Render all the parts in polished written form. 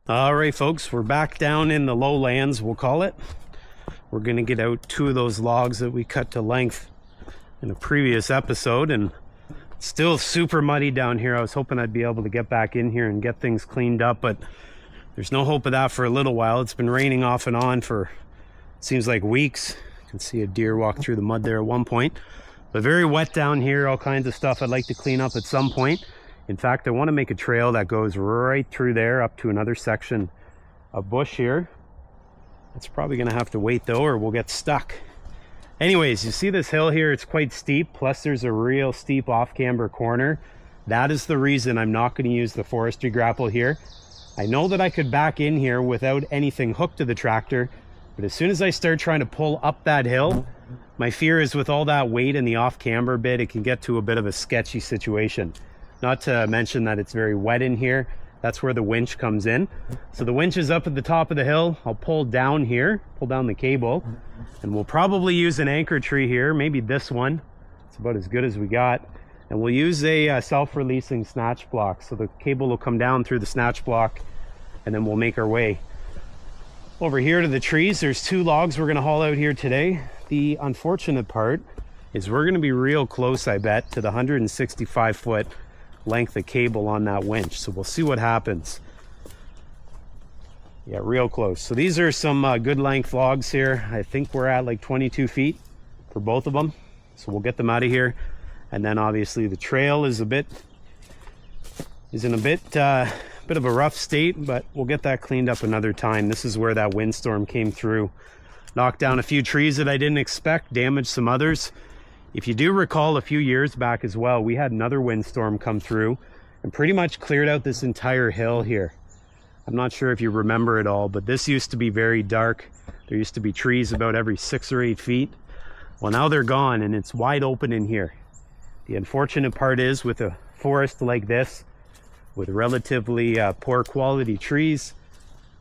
All right, folks, we're back down in the lowlands, we'll call it. We're gonna get out 2 of those logs that we cut to length in a previous episode, and it's still super muddy down here. I was hoping I'd be able to get back in here and get things cleaned up, but there's no hope of that for a little while. It's been raining off and on for, seems like weeks. You can see a deer walk through the mud there at one point. But very wet down here, all kinds of stuff I'd like to clean up at some point. In fact, I want to make a trail that goes right through there up to another section of bush here. It's probably going to have to wait though, or we'll get stuck. Anyways, you see this hill here, it's quite steep, plus there's a real steep off-camber corner. That is the reason I'm not going to use the forestry grapple here. I know that I could back in here without anything hooked to the tractor, but as soon as I start trying to pull up that hill, my fear is with all that weight in the off-camber bit, it can get to a bit of a sketchy situation. Not to mention that it's very wet in here. That's where the winch comes in. So the winch is up at the top of the hill. I'll pull down here, pull down the cable, and we'll probably use an anchor tree here, maybe this one. It's about as good as we got. And we'll use a self-releasing snatch block. So the cable will come down through the snatch block, and then we'll make our way over here to the trees. There's 2 logs we're gonna haul out here today. The unfortunate part is we're gonna be real close, I bet, to the 165-foot length of cable on that winch. So we'll see what happens. Yeah, real close. So these are some good length logs here. I think we're at like 22 feet for both of them. So we'll get them out of here. And then obviously the trail is in a bit of a rough state, but we'll get that cleaned up another time. This is where that windstorm came through. Knocked down a few trees that I didn't expect, damaged some others. If you do recall, a few years back as well, we had another windstorm come through and pretty much cleared out this entire hill here. I'm not sure if you remember it all, but this used to be very dark. There used to be trees about every 6 or 8 feet. Well, now they're gone and it's wide open in here. The unfortunate part is with a forest like this, with relatively poor quality trees,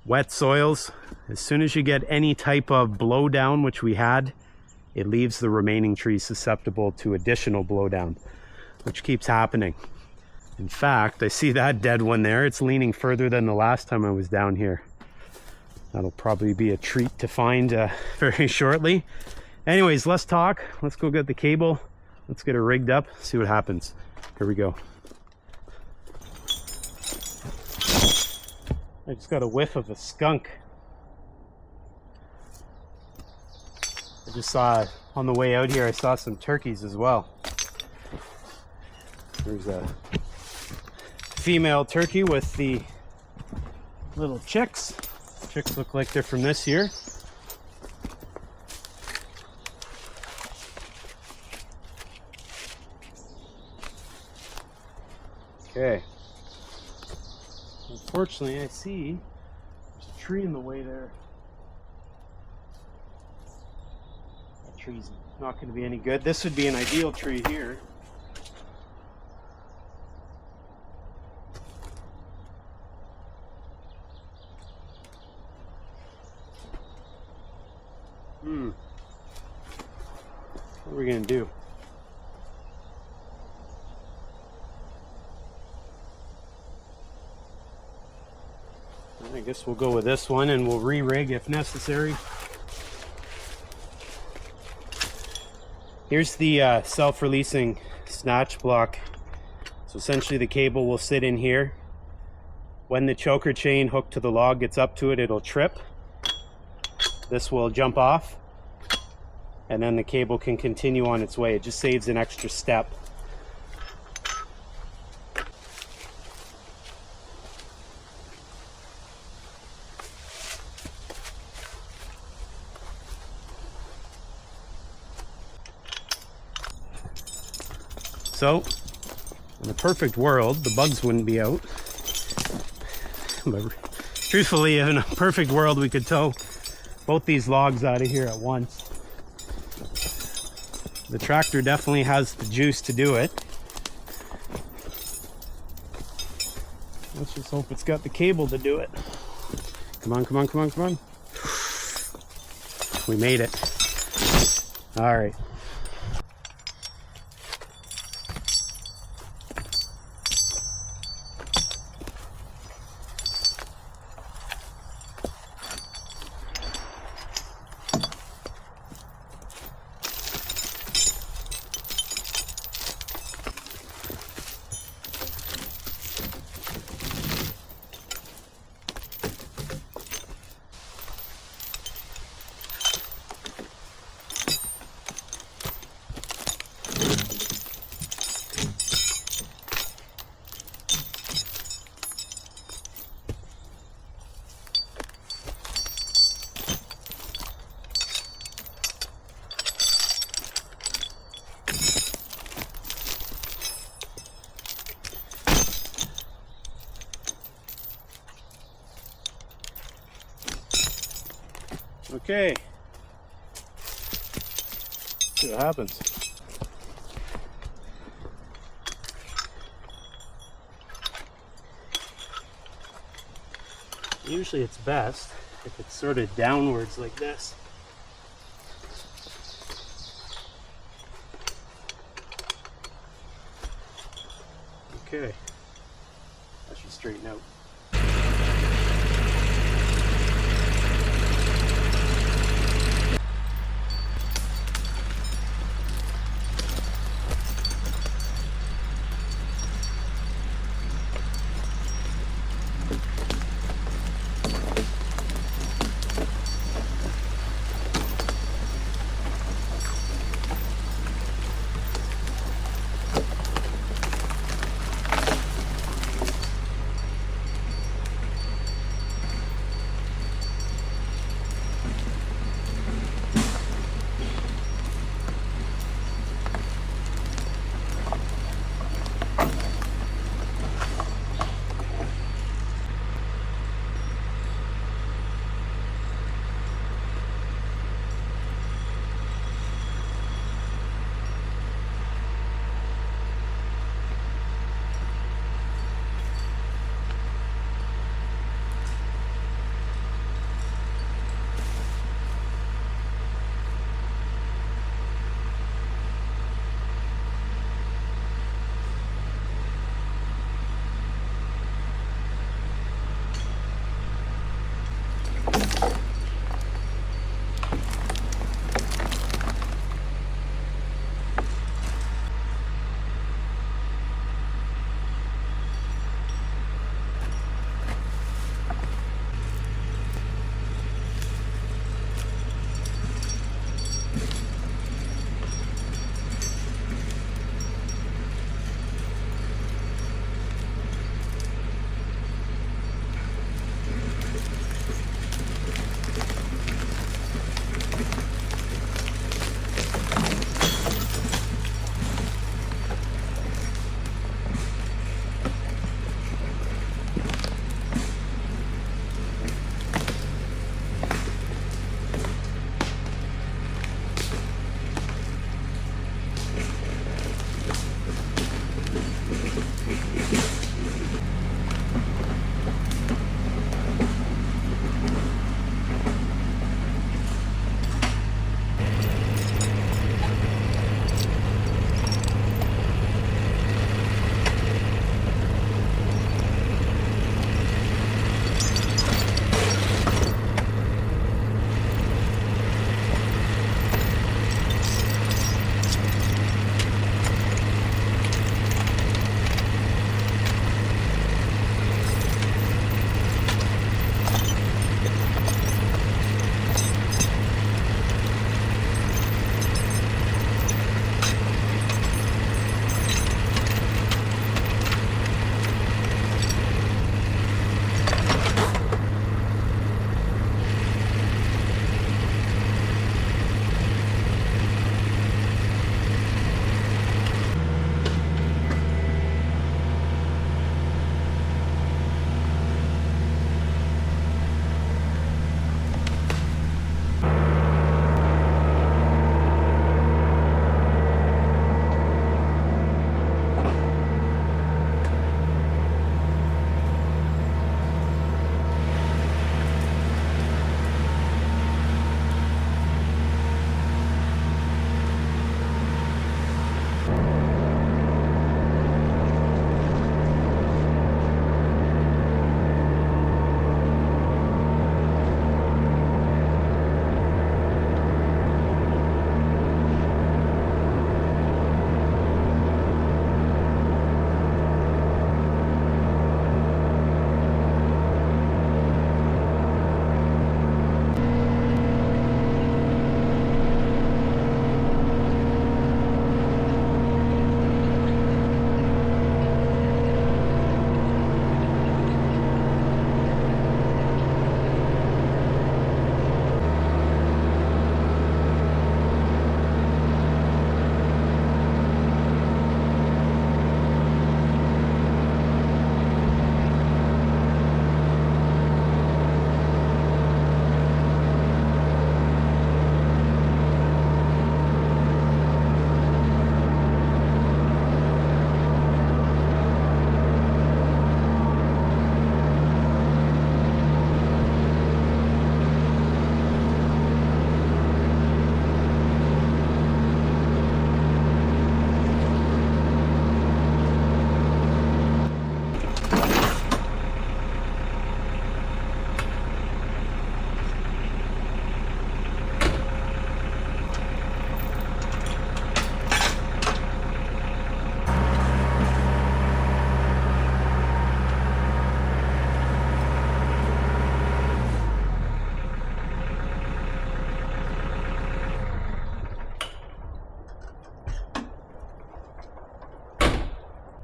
wet soils, as soon as you get any type of blowdown, which we had, it leaves the remaining trees susceptible to additional blowdown, which keeps happening. In fact, I see that dead one there. It's leaning further than the last time I was down here. That'll probably be a treat to find very shortly. Anyways, let's talk. Let's go get the cable. Let's get it rigged up, see what happens. Here we go. I just got a whiff of a skunk. I just saw on the way out here, I saw some turkeys as well. There's a female turkey with the little chicks. Chicks look like they're from this year. Okay. Unfortunately, I see there's a tree in the way there. That tree's not going to be any good. This would be an ideal tree here. What are we going to do? I guess we'll go with this one and we'll re-rig if necessary. Here's the self-releasing snatch block. So essentially the cable will sit in here. When the choker chain hooked to the log gets up to it, it'll trip. This will jump off and then the cable can continue on its way. It just saves an extra step. So, in a perfect world, the bugs wouldn't be out. But truthfully, in a perfect world, we could tow both these logs out of here at once. The tractor definitely has the juice to do it. Let's just hope it's got the cable to do it. Come on, come on, come on, come on. We made it. All right. Okay. See what happens. Usually it's best if it's sort of downwards like this. Okay, that should straighten out.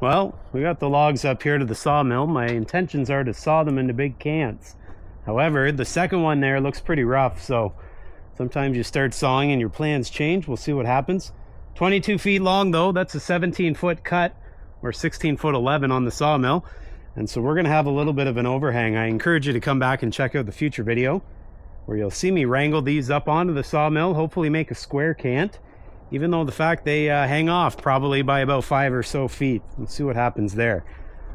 Well, we got the logs up here to the sawmill. My intentions are to saw them into big cans. However, the second one there looks pretty rough, so sometimes you start sawing and your plans change. We'll see what happens. 22 feet long though, that's a 17-foot cut, or 16-foot 11 on the sawmill. And so we're gonna have a little bit of an overhang. I encourage you to come back and check out the future video where you'll see me wrangle these up onto the sawmill, hopefully make a square cant, even though the fact they hang off probably by about 5 or so feet. Let's see what happens there.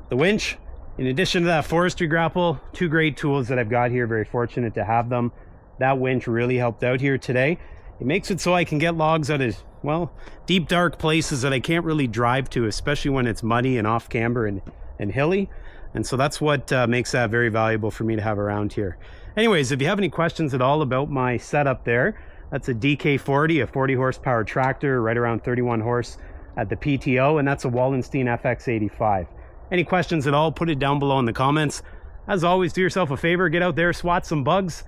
The winch, in addition to that forestry grapple, two great tools that I've got here, very fortunate to have them. That winch really helped out here today. It makes it so I can get logs out of, well, deep dark places that I can't really drive to, especially when it's muddy and off camber and hilly. And so that's what makes that very valuable for me to have around here. Anyways, if you have any questions at all about my setup there, that's a DK40, a 40 horsepower tractor, right around 31 horse at the PTO, and that's a Wallenstein FX85. Any questions at all, put it down below in the comments. As always, do yourself a favor, get out there, swat some bugs,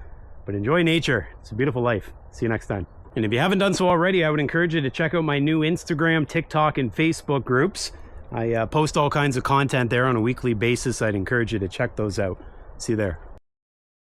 but enjoy nature. It's a beautiful life. See you next time. And if you haven't done so already, I would encourage you to check out my new Instagram, TikTok, and Facebook groups. I post all kinds of content there on a weekly basis. I'd encourage you to check those out. See you there.